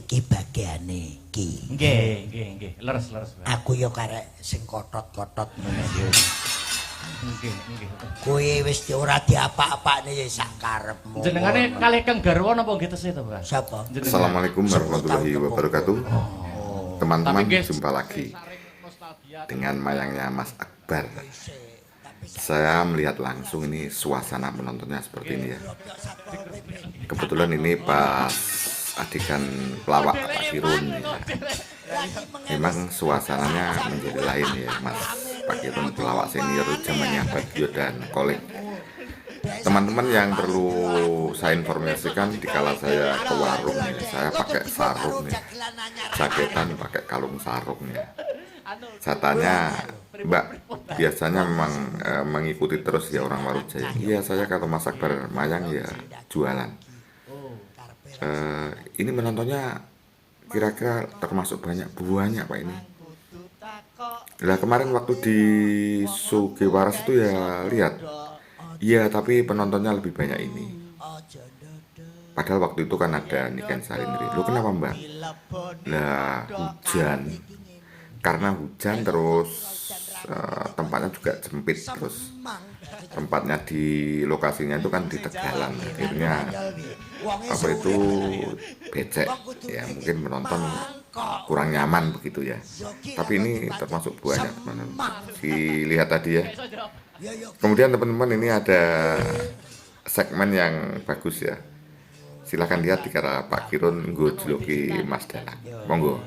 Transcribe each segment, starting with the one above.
iki bagiane iki. Nggih. Leres. Aku yo karek sing kotot-kotot ngene iki. Nggih. Kowe wis ora diapak-apakne ya sak karepmu. Jenengane kalih Kang Garwo napa nggih tesih to, Pak? Sapa? Assalamualaikum warahmatullahi wabarakatuh. Teman-teman, jumpa lagi dengan mayangnya Mas Akbar. Saya melihat langsung ini suasana penontonnya seperti ini ya. Kebetulan ini pas adegan pelawak Pak Kirun ya. Memang suasananya menjadi lain ya, Mas Pak Kirun pelawak senior zamannya Bagio dan Kolek. Teman-teman yang perlu saya informasikan, dikala saya ke warung ya, saya pakai sarung ya, jaketan pakai kalung sarung ya. Saya tanya, Mbak, biasanya memang mengikuti terus ya orang Marujaya? Iya, saya kalau Mas Akbar mayang ya jualan. Ini menontonnya kira-kira termasuk banyak Pak ini. Nah, kemarin waktu di Sugiwaras itu ya lihat. Iya, tapi penontonnya lebih banyak ini. Padahal waktu itu kan ada Niken Salindri. Lu kenapa, Mbak? Lah, hujan. Karena hujan terus tempatnya juga sempit, terus tempatnya di lokasinya itu kan di Tegalan. Akhirnya apa itu becek ya, mungkin menonton kurang nyaman begitu ya. Tapi ini termasuk banyak teman-teman. Dilihat tadi ya. Kemudian teman-teman, ini ada segmen yang bagus ya. Silahkan lihat dikira Pak Kirun nggojoki Mas Dalang. Monggo.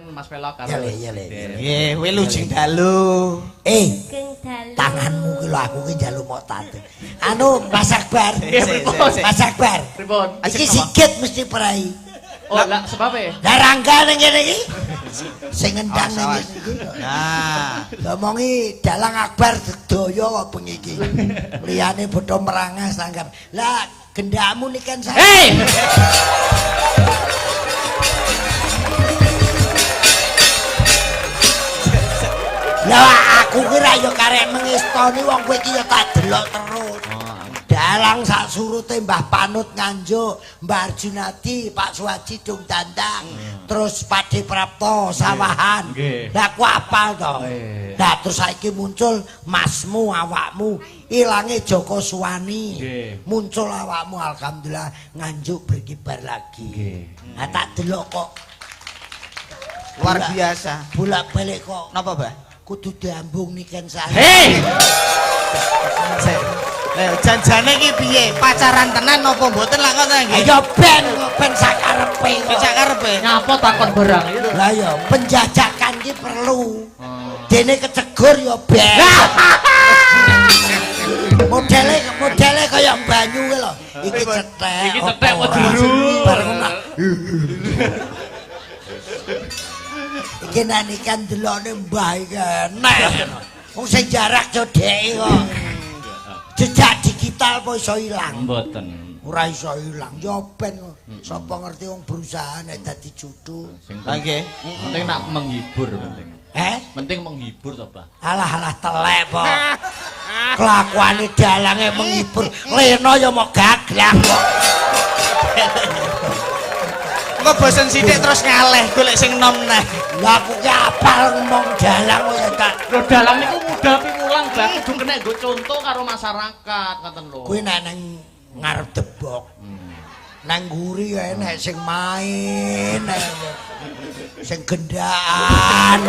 Mas Pelok karo. Ya le. Nggih, kowe lujeng dalu. Tanganmu ki lho, aku ki njaluk mok tante. Anu Mas Akbar. Mas Akbar. Pripun? Iki sikit mesti perai. Oh, lah sebabe. Lah rangga ning kene iki. Sing ngendang ning iki. Nah, Ngomongi Dalang Akbar sedaya kok bengi iki. Liyane bodho merangas tanggap. Lah gendakmu niken saya. Hei! Lah aku kira yo karek mengistoni wong kowe iki yo tak delok terus. Dalang sak surute Mbah Panut Nganjuk, Mbah Arjunadi, Pak Suwaji Dung Dandang, terus Pade Prapto Sawahan. Lah aku apal to. Lah terus saiki muncul masmu awakmu, ilange Joko Suwani. Muncul awakmu alhamdulillah Nganjuk berkibar lagi. Lah tak delok kok luar biasa. bolak-balik kok. Napa, Mbah? Kudu diambung niken saya. Hei! Janjane iki piye? Pacaran tenan napa mboten lah kok nggih? Ayo ben sakarepe. Sakarepe. Ngapa takon barang itu? Lah ya penjajakan ki perlu. Dene kecegur ya ben. modele kaya banyu ki lho. Iki cetek. Iki cetek weduru. Bareng iki nanikan delone mbah iki enak. Wong sing jarak codheke kok. Jejak digital kok iso ilang. Mboten. Ora iso ilang ya ben. Sapa ngerti wong berusaha nek dadi judu. Nggih. Penting nak menghibur penting. Penting menghibur to, Pak. Alah telek po. Kelakuane dalange menghibur. Lena ya mau gaglang kok. Engko bosen sithik terus ngaleh golek sing nom neh. Lah aku ki apal ngomong dalang kok tak. Lho dalang niku mudah piwulang, Bang. Kudu kena nggo contoh karo masyarakat, ngoten lho. Kuwi nek nang ngarep debok. Nang nguri ya enek sing main, sing gendaan.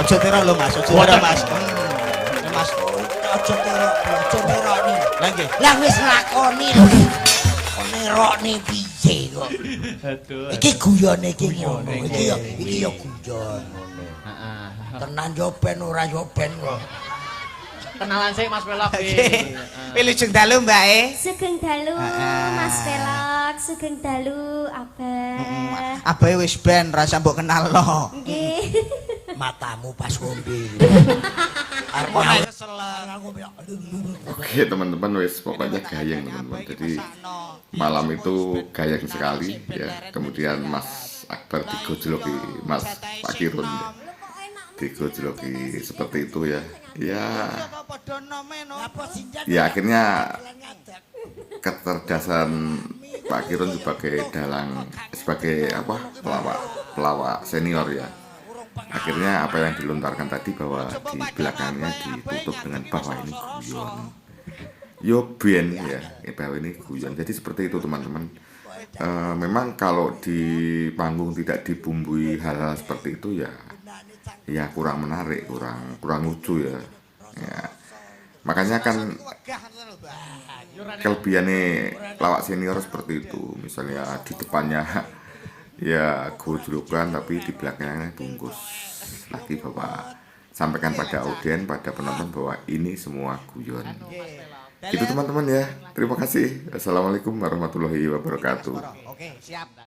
Aja tira lho, Mas. Aja tira, Mas. Mas, Aja tira ni. Lah nggih. Lah wis nglakoni lho. Nerokne piye kok. Aduh. Iki guyone iki ngono. Iki ya guyon. Heeh. Tenan yo ben ora yo ben kok. Kenalan sik Mas Pelok iki. Wilujeng dalu, Mbak e. Sugeng dalu Mas Pelok, sugeng dalu Abah. Abahe wis ben rasa mbok kenalno. Nggih. Matamu pas ngombe. Oke teman-teman, wes pokoknya gayeng teman-teman. Jadi malam itu gayeng sekali ya. Kemudian Mas Akbar digojloki Mas Pak Kirun ya. digojloki seperti itu ya. Ya, Padha nome no. Apa sinjan? ya akhirnya Ngadeg. kecerdasan Pak Kirun sebagai apa pelawak senior ya. Akhirnya apa yang dilontarkan tadi bahwa di belakangnya ditutup dengan bahwa ini guyon. Yo ben ya, bahwa ini guyon. Jadi seperti itu teman-teman. Memang kalau di panggung tidak dibumbui hal-hal seperti itu ya kurang menarik, kurang lucu ya. Ya. Makanya kan kelebihannya lawak senior seperti itu. Misalnya di depannya ya gojlokan tapi di belakangnya bungkus lagi bahwa sampaikan pada audien, pada penonton bahwa ini semua guyon. Itu teman-teman ya. Terima kasih. Assalamualaikum warahmatullahi wabarakatuh. Oke, siap.